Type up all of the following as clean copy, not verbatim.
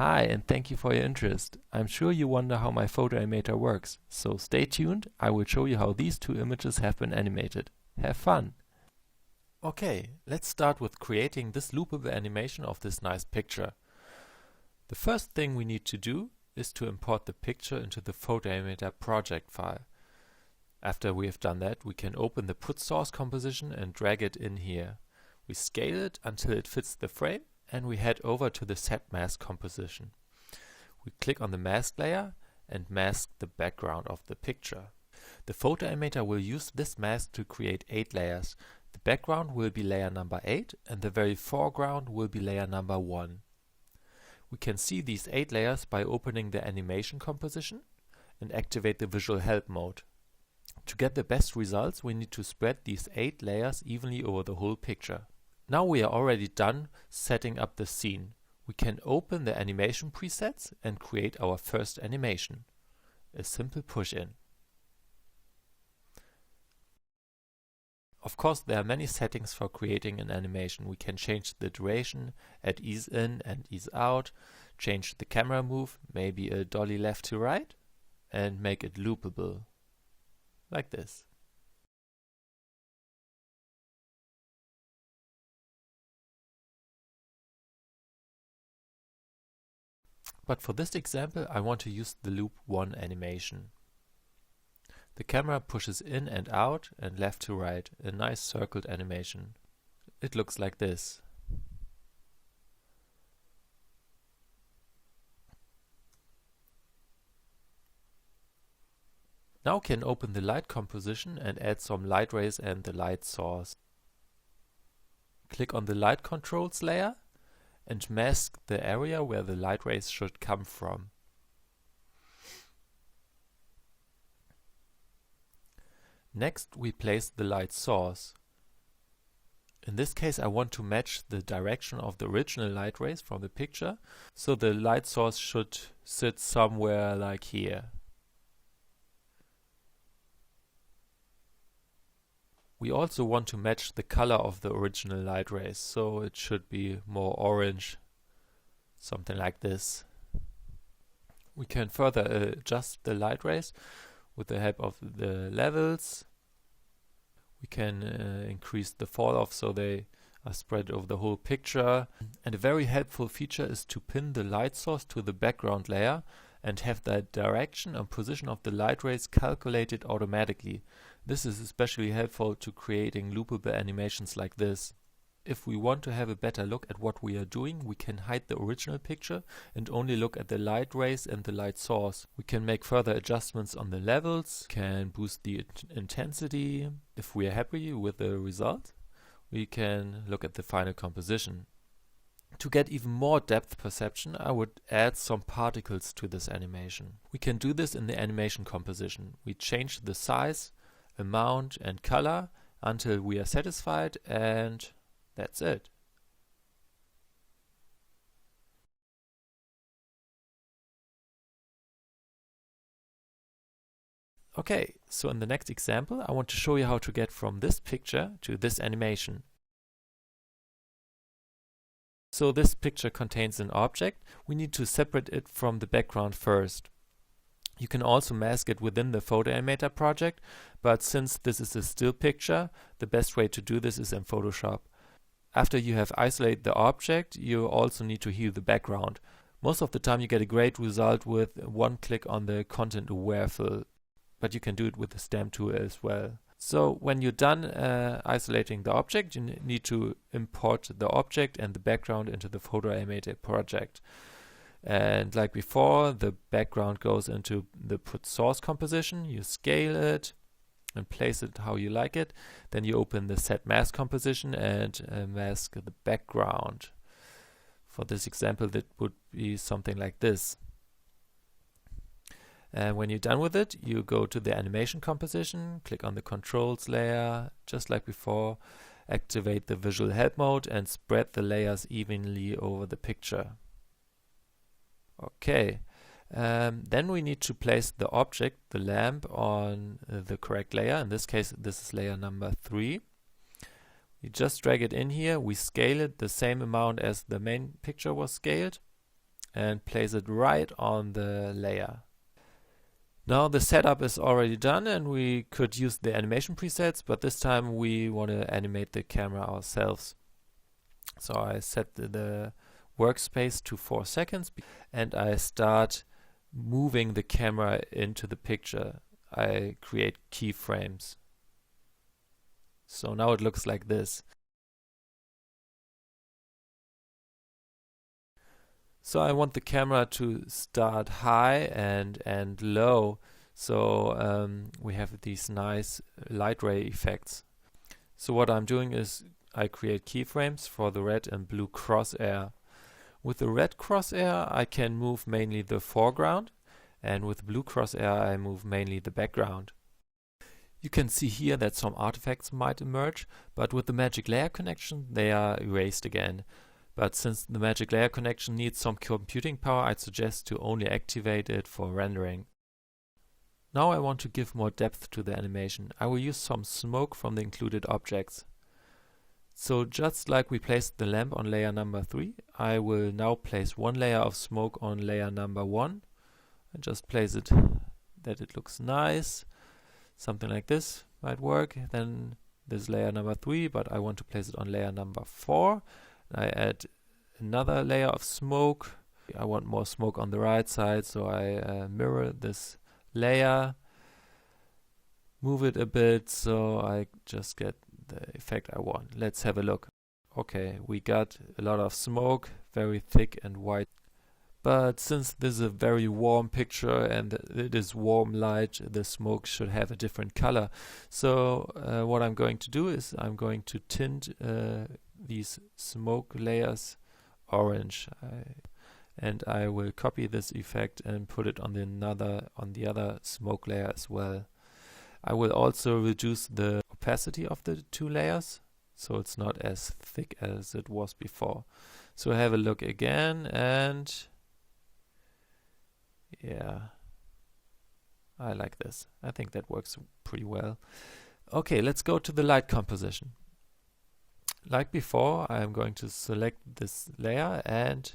Hi, and thank you for your interest. I'm sure you wonder how my photoanimator works, so stay tuned. I will show you how these two images have been animated. Have fun! Okay, let's start with creating this loopable animation of this nice picture. The first thing we need to do is to import the picture into the photoanimator project file. After we have done that, we can open the put source composition and drag it in here. We scale it until it fits the frame, and we head over to the set mask composition. We click on the mask layer and mask the background of the picture. The photoanimator will use this mask to create 8 layers. The background will be layer number 8 and the very foreground will be layer number 1. We can see these 8 layers by opening the animation composition and activate the visual help mode. To get the best results, we need to spread these 8 layers evenly over the whole picture. Now we are already done setting up the scene. We can open the animation presets and create our first animation. A simple push-in. Of course, there are many settings for creating an animation. We can change the duration, add ease in and ease out, change the camera move, maybe a dolly left to right, and make it loopable. Like this. But for this example, I want to use the loop 1 animation. The camera pushes in and out and left to right, a nice circled animation. It looks like this. Now we can open the light composition and add some light rays and the light source. Click on the light controls layer and mask the area where the light rays should come from. Next, we place the light source. In this case, I want to match the direction of the original light rays from the picture, so the light source should sit somewhere like here. We also want to match the color of the original light rays, so it should be more orange, something like this. We can further adjust the light rays with the help of the levels. We can increase the fall off so they are spread over the whole picture. And a very helpful feature is to pin the light source to the background layer and have the direction and position of the light rays calculated automatically. This is especially helpful to creating loopable animations like this. If we want to have a better look at what we are doing, we can hide the original picture and only look at the light rays and the light source. We can make further adjustments on the levels, can boost the intensity. If we are happy with the result, we can look at the final composition. To get even more depth perception, I would add some particles to this animation. We can do this in the animation composition. We change the size, amount and color until we are satisfied, and that's it. Okay, so in the next example, I want to show you how to get from this picture to this animation. So this picture contains an object. We need to separate it from the background first. You can also mask it within the photoanimator project, but since this is a still picture, the best way to do this is in Photoshop. After you have isolated the object, you also need to heal the background. Most of the time you get a great result with one click on the content aware fill, but you can do it with the stamp tool as well. So when you're done isolating the object, you need to import the object and the background into the photoanimator project. And like before, the background goes into the put source composition. You scale it and place it how you like it. Then you open the set mask composition and mask the background. For this example, that would be something like this. And when you're done with it, you go to the animation composition, click on the controls layer, just like before, activate the visual help mode and spread the layers evenly over the picture. Okay, then we need to place the object, the lamp, on the correct layer. In this case, this is layer number 3. You just drag it in here, we scale it the same amount as the main picture was scaled, and place it right on the layer. Now the setup is already done and we could use the animation presets, but this time we want to animate the camera ourselves. So I set the workspace to 4 seconds and I start moving the camera into the picture. I create keyframes. So now it looks like this. So I want the camera to start high and low, so we have these nice light ray effects. So what I'm doing is I create keyframes for the red and blue crosshair. With the red crosshair I can move mainly the foreground, and with blue crosshair I move mainly the background. You can see here that some artifacts might emerge, but with the magic layer connection they are erased again. But since the magic layer connection needs some computing power, I'd suggest to only activate it for rendering. Now I want to give more depth to the animation. I will use some smoke from the included objects. So just like we placed the lamp on layer number 3, I will now place one layer of smoke on layer number 1 and just place it that it looks nice. Something like this might work. Then this layer number 3, but I want to place it on layer number 4. I add another layer of smoke. I want more smoke on the right side, so I mirror this layer, move it a bit so I just get the effect I want. Let's have a look. Okay, we got a lot of smoke, very thick and white. But since this is a very warm picture and it is warm light, the smoke should have a different color. So what I'm going to do is I'm going to tint these smoke layers orange, and I will copy this effect and put it on the other smoke layer as well. I will also reduce the opacity of the two layers so it's not as thick as it was before. So have a look again, and yeah, I like this. I think that works pretty well. Okay, let's go to the light composition. Like before, I am going to select this layer and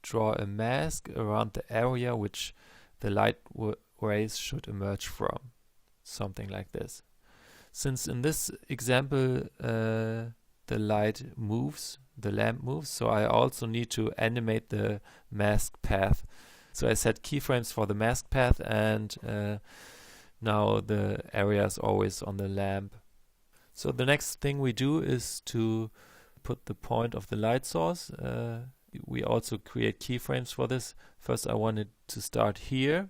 draw a mask around the area which the light rays should emerge from. Something like this. Since in this example the light moves, the lamp moves, so I also need to animate the mask path. So I set keyframes for the mask path, and now the area is always on the lamp. So the next thing we do is to put the point of the light source. We also create keyframes for this. First I want it to start here,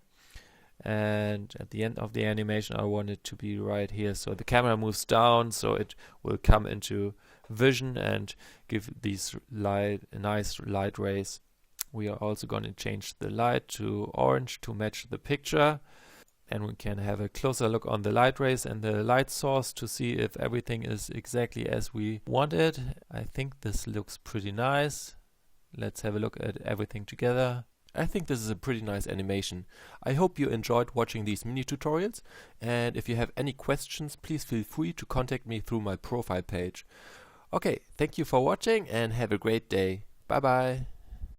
and at the end of the animation I want it to be right here. So the camera moves down, so it will come into vision and give these nice light rays. We are also going to change the light to orange to match the picture. And we can have a closer look on the light rays and the light source to see if everything is exactly as we wanted. I think this looks pretty nice. Let's have a look at everything together. I think this is a pretty nice animation. I hope you enjoyed watching these mini tutorials, and if you have any questions, please feel free to contact me through my profile page. Okay, thank you for watching and have a great day. Bye bye.